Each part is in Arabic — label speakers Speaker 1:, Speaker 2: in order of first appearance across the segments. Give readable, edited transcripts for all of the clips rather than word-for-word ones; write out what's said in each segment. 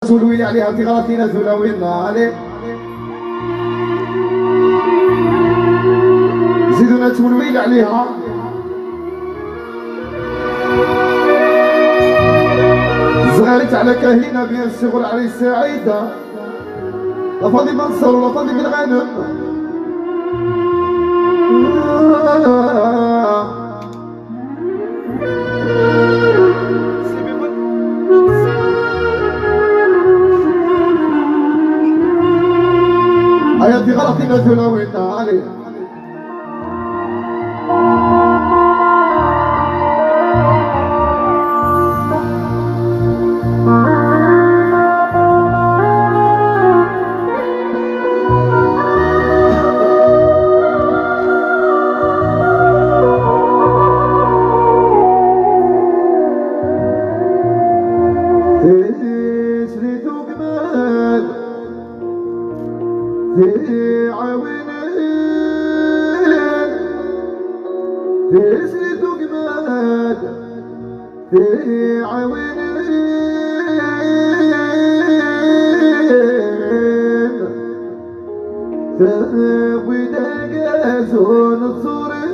Speaker 1: تولويلي عليها في غلطينا زولاوينا عليه زيدونا تولويلي عليها زغارت على كاهينة بين الشغل علي السعيدة لفاضي منصور ولفاضي بن غانم هيا في غلطينا زولاوينا عليه في عوينين في سيدو قماد في عوينين تابوي داقازون تصورين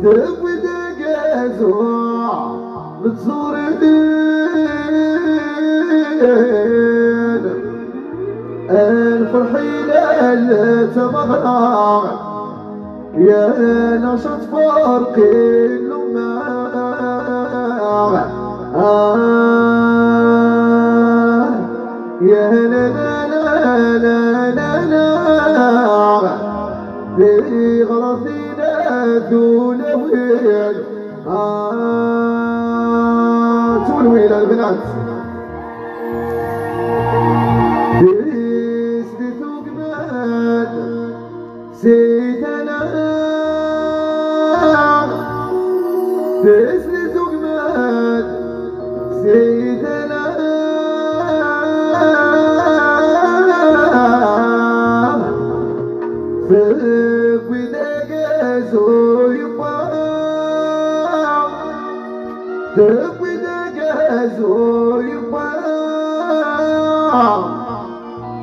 Speaker 1: تابوي داقازون تصورين الفرحيلة اللي تمغرى يا نشط فرقي اللماغ يا لا لا لا لا لا لا في غرفينا دولوين تولوين البنات سيدنا تسلي زقمات سيدنا فوي دقازو يبا فوي دقازو يبا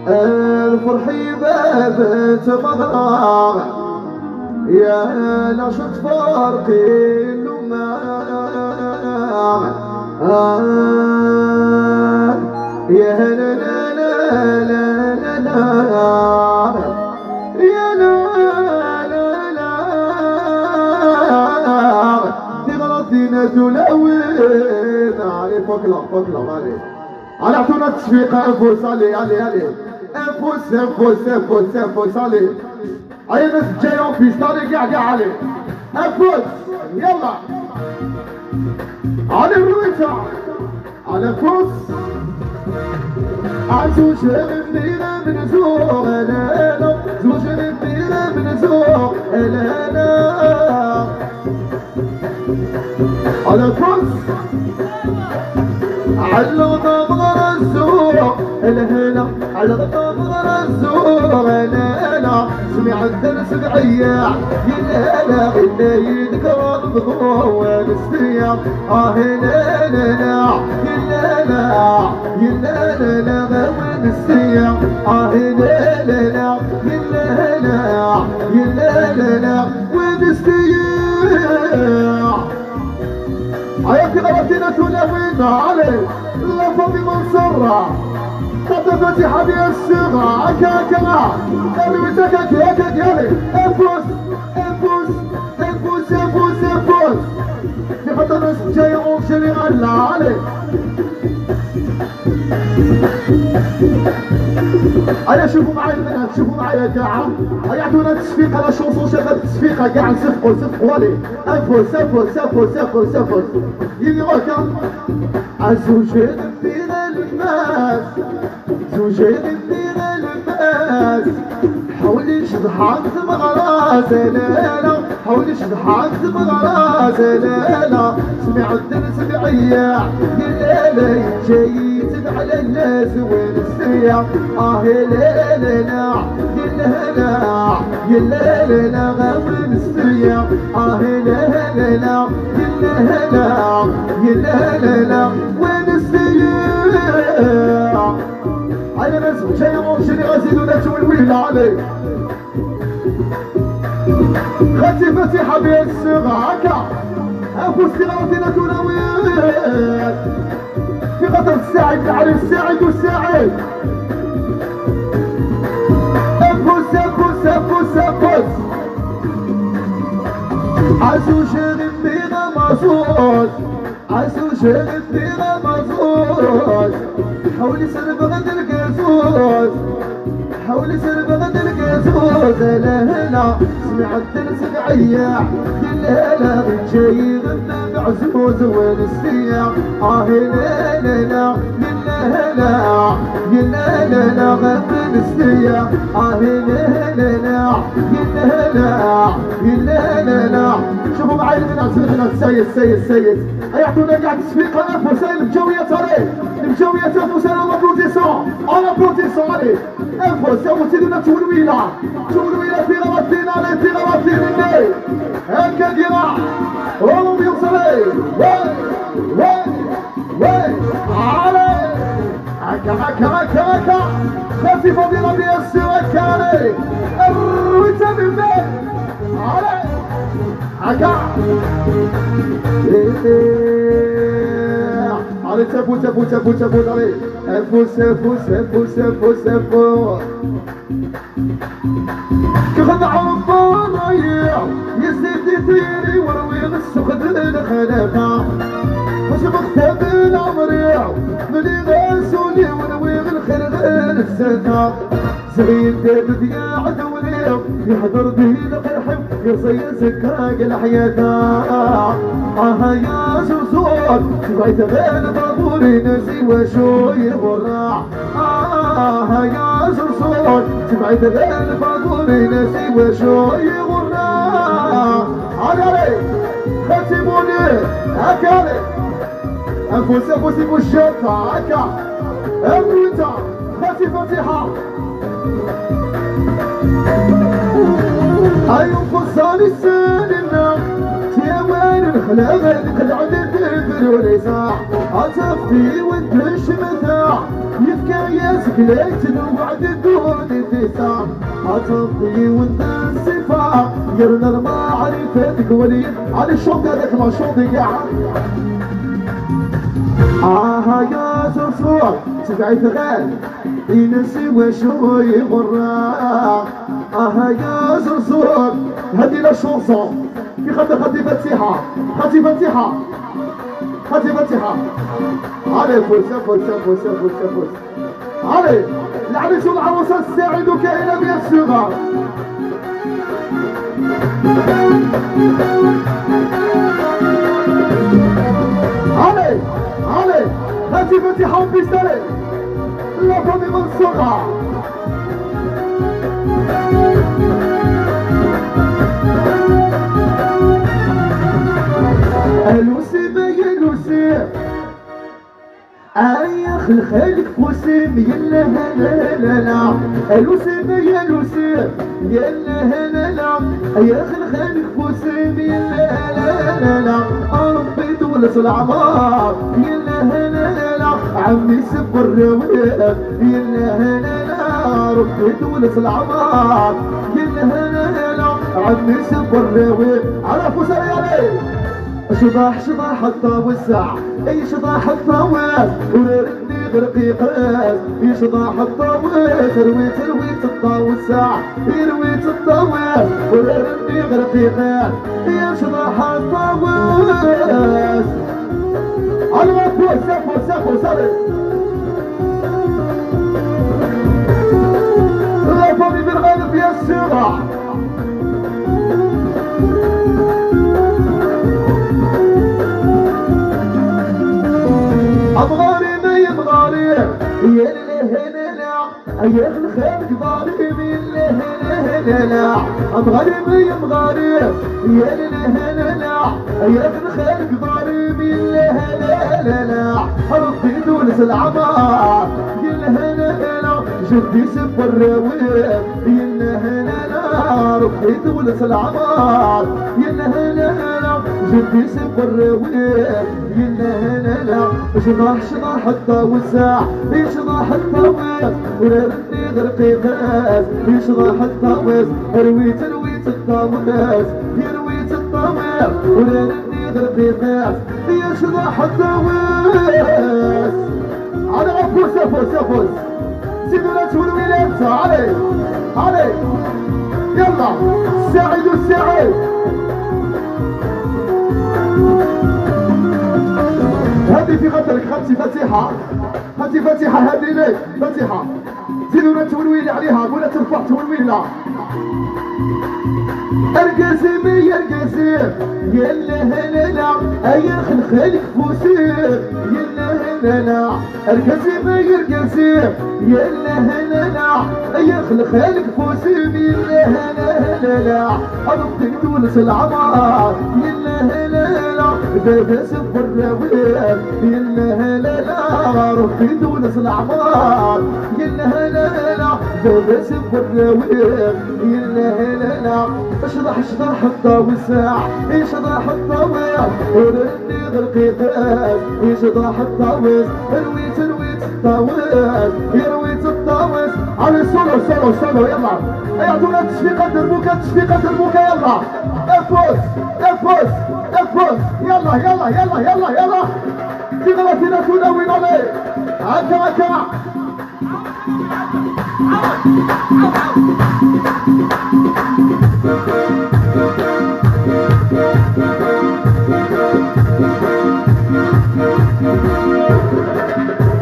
Speaker 1: الفرحي باب تمغرى يا نشط فرقي اللماغ يا لا لا لا لا لا يا لا لا لا في غلطينا تلوين علي فقلة علي على اعطونا التشفيق انفوس علي انفوس علي هيا ناس جاية في ستاري قاع علي انفوس يلا علي الرويسة على انفوس عزوج مدينة من زوق لالا زوج مدينة من زوق لالا على انفوس على طبغر الزوق الهلا على طبغر الزوق الهلا سمع الدرس بعياع يلالا اللي يذكر الضوء والستيا لالا يلالا غوي الستيا يلالا والستيا هيا في غلطينا تلوينا عليه لفظي منصرة قد فتح بي الصغى أكاكنا أرويتك أكاكك يالي انفوس في حتى ناس جاية ومشري غلا عليه هيا شوفوا معايا البنات شوفوا معايا يا جماعة هيا عطونا التصفيق على شونسون شغل التصفيقة كاع نصفقوا عليه انفوس يلي غوكا عزوجين فينا الماس زوجين فينا الماس حولي شضحان مغراس لالا حولي شضحان مغراس لالا سمع الدرس بعياع يلالا جاي على الناس والسيا لالا يلالا غاوي السيا لالا يلالا وين الويلة عليك خاتي فاتحة بيا الصغة هكا أنفسي غلطينا تناويل في قدر الساعد علي الساعد والساعد أنفس أنفس أنفس أنفس عسو شغل بينا مصوص عسو شغل بينا مصوص حولي سرب غد القصوص حولي سرب غد القصوص لا هنا سمعت تنسق عياح يلا جاي غنى بعزوز ونسيح لا لا لا لا لا لا لا لا غنى نسيح لا لا لا لا لا لا شوفوا معي البنات سيد يعطونا قاعد تسبيق انفس الجوية ترى الجوية انفس انا بروتيسون عليه انفس يا مسيدنا تولويلة في غلطين عليه في غلطين مني هكا قراع والله بيوصلي وي علي هكا خاتي فضيلة بيا السواك علي الرويته من بيت علي هكا علي تفوت علي انفس كخد عمر رايح يزيد يثيري وروي السخد الخلفة وش مختب العمريع ملي غاسولي وروي الخلق الستا زغير دابد يا عدولي يحضر به القرحم يصير سكاق الحياة يا زرزور سبعيت غير بابوري نسي وشوي غراع يا زرزور سبعيت غير بابوري نسي وشوي غراع علي ختموني هكالي انفسي بالشرطة هكا امريتا خاتي فاتحة فصال السنة تيوان الخلاغ الخلع الدبر وليساع عطفتي وانتش متاع يفكى ياسك ليت الوعد الدون التساع عطفتي وانت الصفاع يرنا المعرفتك ولي على الشوط هذاك ما الشوط قاع يا زرزور سبعي ثغال ينسي وشوي غراء يا زرزور هذه لا شونسون في خاتي فاتحة علي فوز علي العريس والعروسة السعيد كائنا بيا الصغار علي هاتي فاتحة وبيستري لا فمي منصورة الوسيم يا الوسيم ايخ الخالق وسيم يلا لا لا لا الوسيم يا الوسيم يلا لا لا ايخ الخالق وسيم يلا لا لا ربي دولة العمار يلا لا لا عمي سب الرويق يلا لا ربي دولة العمار يلا لا عمي سب الرويق على فوسر يا ليل شضاح الطاوسع اي شضاح الطاوس ورقني غرقي قاس اي شضاح الطاوس رويت الطاوسع رويت الطاوس ورقني غرقي قاس يا شضاح الطاوس على فوس لا فضي بالغالب يا السرع أبغاري ما يبغاري يا لا يا الخلق ظالم يا لا أبغاري ما يبغاري يا لا يا الخلق ظالم يا لا ربي دولة العمار يا لا جدي سب الرويق يا لا ربي دولة العمار يا لا جدي سب الرويق يا لا لا شضح حتى وسع يشضح الطاويس ولا ردي غرقي غاز يشضح الطاويس رويت الطاويس يرويت الطاويس ولا ردي غرقي غاز يشضح الطاويس على فوز فوز سيدو لا تقول ويلات علي يلا الساعد هذه في غدرك خمسي فتيحة هذه ليك فتيحة زيدوا لا تولويلي عليها ولا ترفع تولويلها ارقصي يا لا هلا ايا خلخالك فوسير يلا هلا ارقصي يا لا هلا ايا خلخالك فوسير يلا هلا ربي تونس العمار يلا هلا بابا سفر الراوير يلا هلا ربي تونس العمار يلا هلا بابا سفر الراوير يلا هلا اشرح الطاوي ساعة اشرح الطاوي ورني غرقي غاز اشرح الطاويس رويت الطاويس على السولو يلا اعطونا تشفيقة دربوكا يلا افوز يلا في غلطنا تنوين عليه هكا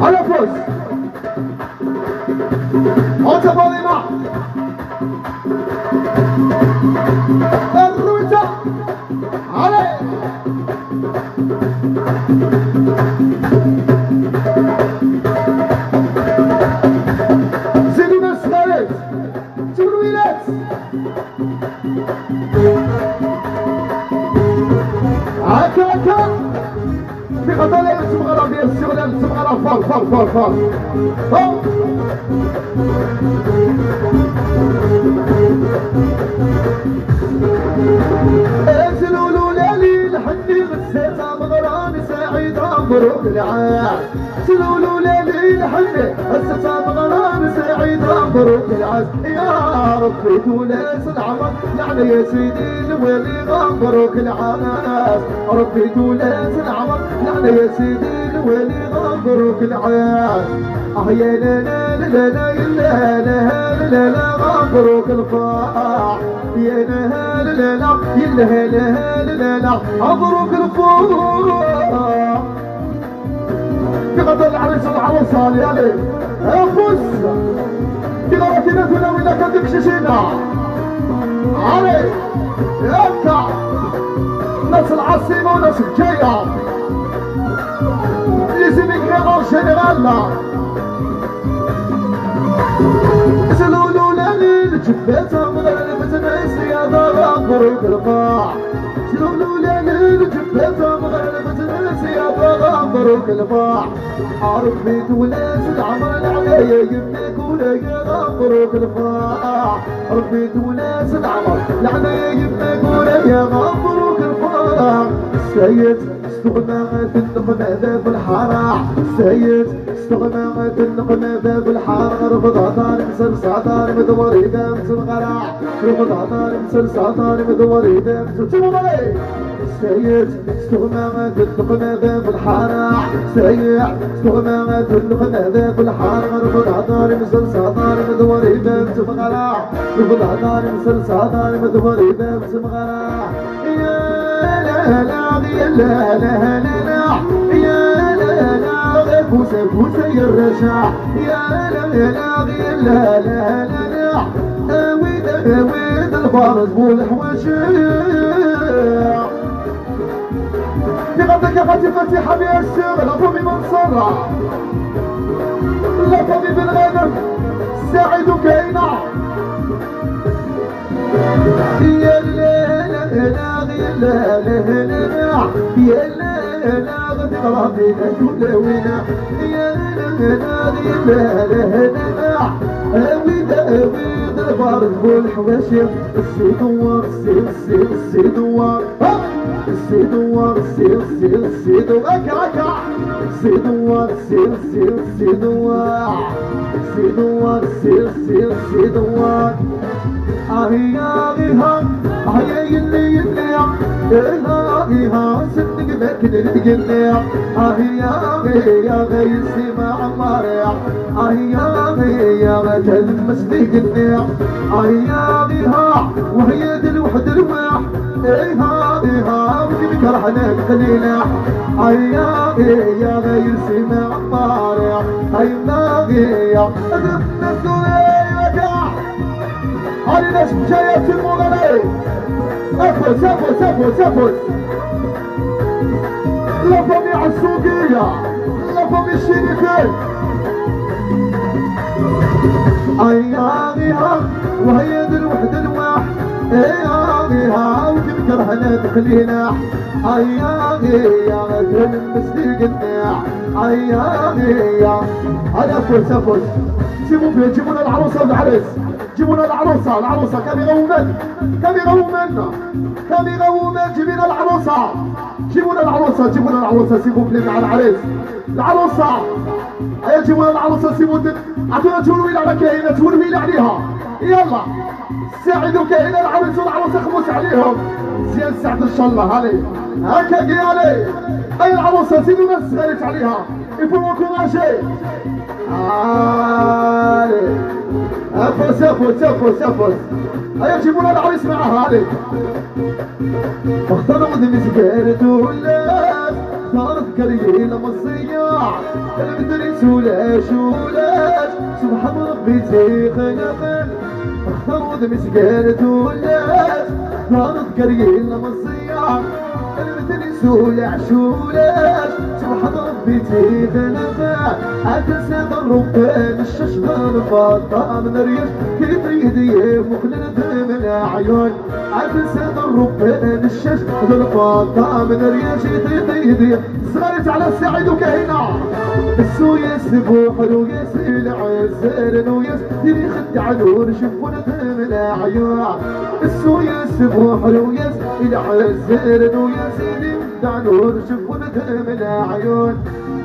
Speaker 1: على فوز انت فاضينا الرويته علي زيدونا السنارات تولويلات هكا في غطاء الصبغرة ديال الشغلة الصبغرة فار زلولو لالي لحني غسيتها مغراني سعيدة مبروك العام زلولو لالي لحني غسيتها مغراني سعيدة مبروك العام يا ربي تونس العمر لعنة يا سيدي الوالي مبروك العام ربي تونس العمر لعنة يا سيدي الوالي مبروك العام يا لا مبروك الفرح يا لا مبروك الفرح في غدا العريس والعروس علي افوز في غرفتنا تناولنا كذب شيشينا علي ياكا ناس العاصمة وناس الجاية لازم يكرهوا جنرالنا زلولو لالي جبتها مغربة ناس يا ضرا مبروك الفرح زلولو لالي جبتها مغربة ناس يا ضرا مبروك الفرح ربي تونس العمر العليا يمك ولا يا مبروك الفرح ربي تونس العمر العليا يمك ولا يا مبروك الفرح السيد استغنى النقمة باب الحارة السيد استغنى النقمة باب الحارة رفض عطاني مسلسل عطاني مدور يدام الغراع رفض عطاني مسلسل عطاني مدور يدام السيد استغنى النقمة باب الحارة السيد استغنى النقمة باب الحارة رفض عطاني مسلسل عطاني مدور يدام الغراع رفض عطاني مسلسل عطاني مدور يدام الغراع لا فوسة يا الرجع يا لا اويد البارد والحواشع في غدك يا فتي فتيحة بها الشغل افهمي منصرة لا فهمي بالغنم ساعد كاينة يا لا غدي ربينا تولوينا يا لا اويد البارد والحواشي السي دوار سيدوار سيدوار كاكا سيدوار سيدوار سيدوار هيا بها هيا يلي إيها صدق مكن القنيع هيا غيسي مع مريع هيا تلمس لي قنيع هيا بها وهي دلوح دلوح إيها وكيف رحنا قليلة هيا غيسي مع مريع هيا أدفنا هذه ناس جاية المغني أفوز لفظي عالسوقية لفظي الشريفين أيامها وهي دلوح أيامها وكيف كرهنا تخلينا أيامها تلمس لي قناع أيامها هذا أفوز جيبوا لنا العروسة والعريس جيبونا العروسة كم يغومن جيبونا العروسة جيبونا العروسة سيبوا بلي مع العريس العروسة هيا جيبونا العروسة سيبوا عطونا تولويل على كاينة تولويل عليها يلا ساعدوا كاينة العريس والعروسة خمس عليهم زين سعد ان شاء الله علي هكا قيالي هيا العروسة زيدوا ناس غيرت عليها يفوقوا كوراشي أفوز هيا جيبونا العريس معها عليك اختاروا ذي سكرت ولاش صارت قليلة مصياع المدري سولاش سبحان ربي تيخلقن اختاروا ذي سكرت ولاش صارت قليلة مصياع المدري سولاش سبحان ربي تيخلقن أتنسى الربان الششغل فاطمة من ريش كيف يدي مخلد من العيون أتنسى الربان الششغل فاطمة من ريش كيف يدي صغرت على السعيد وكهنا السويس بوحل ويس العزير ويس يلي خد عنور شوفونا من العيون السويس بوحل ويس العزير ويس يلي خد عنور شوفونا من العيون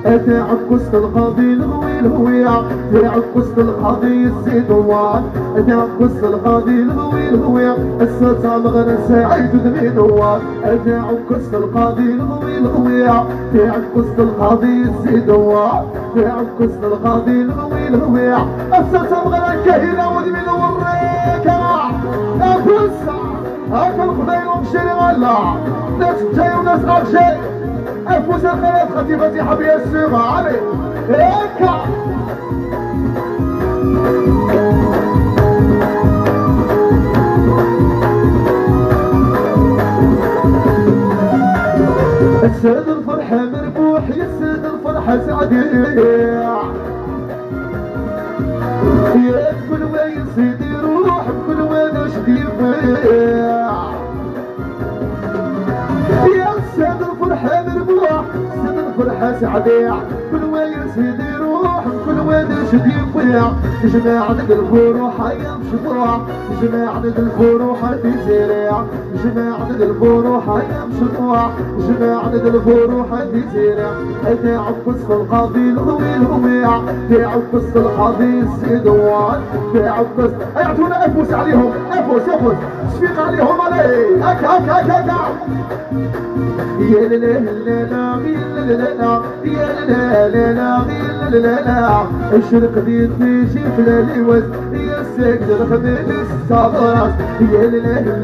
Speaker 1: تعب قصة القاضي الهوية تعب قصة القاضي الزيدوان تعب قصة القاضي الهوية السلطة مغنى سعيد ودمينوان تعب قصة القاضي الهوية تعب قصة القاضي الزيدوان تعب قصة القاضي الهوية السلطة مغنى كهينة ودمينوان ريكا أفرسا هاكا الخضير ومشيري غلا ناس جاي وناس أرجي أفوز الخلاص خطيبتي حبيب السيغة علي هيكا السيد الفرحة مربوح يا السيد الفرحة سعدية يا بكل وين سيدي روح بكل وين شديد يا السيد الفرحة مربوح السيد الفرحة سعدية كل وين سيدي روح كل وين شدي يفيع جماعة الفروح يمشي طروح جماعة الفروح في سريع جماعة الفروح يمشي طروح جماعة الفروح في سريع تعب قصة القاضي الهويع تعب قصة القاضي السيدوان تعب قصة يعطونا أفوس عليهم أفوس شفيق عليهم علي هكا يا لا لا لا يا لا لا لا الشرق دي تمشي في الوز يا السجد الخبيث الصباح يا لا لا يا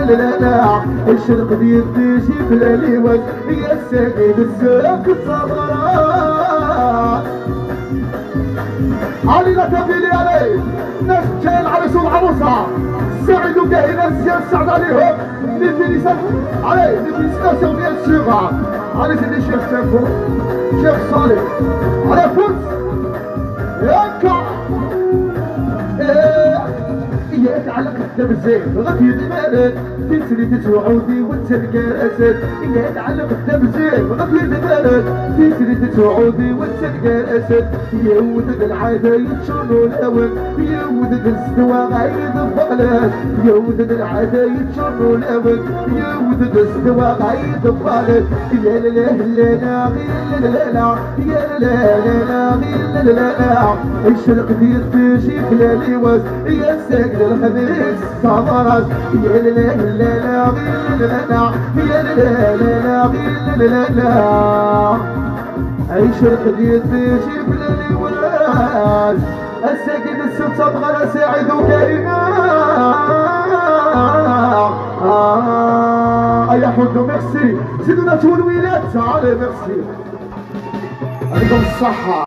Speaker 1: لا لا الشرق دي تمشي في الوز يا السجد الصباح علي لا تبيلي علي ناس جاي العريس والعروسة سعيد وكاهنة زياد سعد عليهم نبني نسال علي نبني ستاسيون ديال الشيخة علي سيدي الشيخ سيفو شيخ صالح علي فوت ياكا ياك على خدام زين غفي المالك تسري توعودي وتلقى الاسد يا تعلم خدام زين غفي المالك تسري توعودي وتلقى الاسد يا ولد العاده يتشونوا الاول يا ولد السوا غايد الضلال يا ولد العاده يتشونوا الاول يا ولد السوا غايد الضلال يا لا لا لا لا غير لا لا يا لا لا لا غير لا لا الشرق ديال تجي بلا لواس يا ساكن الخبيث صبرت يا لا لا لا غير لا لا يا لا لا لا غير لا لا الشرق ديال تجي بلا لواس الساكن السبت صبغة سعيد وكريمة يا حدو ميرسي زيدونا تو الولاد تعالى ميرسي عليكم الصحة.